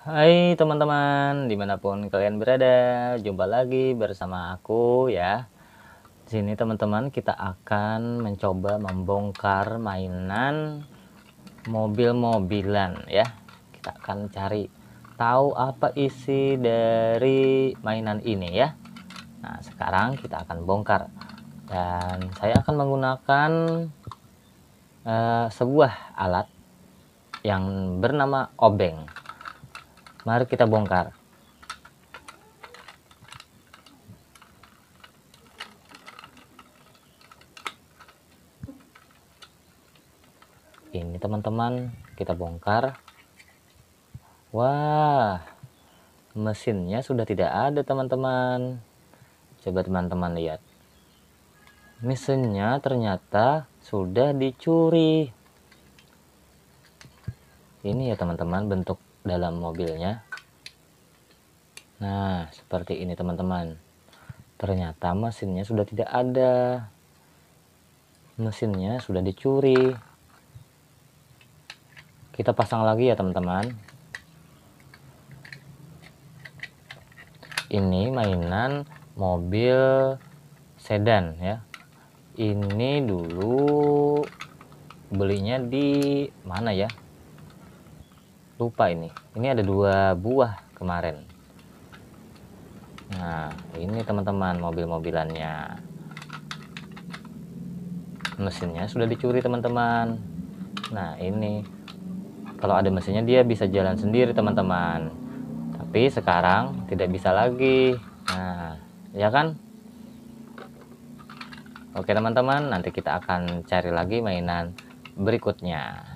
Hai teman-teman, dimanapun kalian berada, jumpa lagi bersama aku ya. Di sini teman-teman kita akan mencoba membongkar mainan mobil-mobilan ya. Kita akan cari tahu apa isi dari mainan ini ya. Nah sekarang kita akan bongkar dan saya akan menggunakan sebuah alat yang bernama obeng. Mari kita bongkar. Ini teman-teman kita bongkar. Wah, mesinnya sudah tidak ada teman-teman. Coba teman-teman lihat, mesinnya ternyata sudah dicuri. Ini ya teman-teman bentuk dalam mobilnya. Nah seperti ini teman-teman, ternyata mesinnya sudah tidak ada, mesinnya sudah dicuri. Kita pasang lagi ya teman-teman. Ini mainan mobil sedan ya. Ini dulu belinya di mana ya, lupa. Ini ada 2 buah kemarin. Nah ini teman-teman mobil-mobilannya, mesinnya sudah dicuri teman-teman. Nah ini kalau ada mesinnya dia bisa jalan sendiri teman-teman, tapi sekarang tidak bisa lagi. Nah ya kan. Oke teman-teman, nanti kita akan cari lagi mainan berikutnya.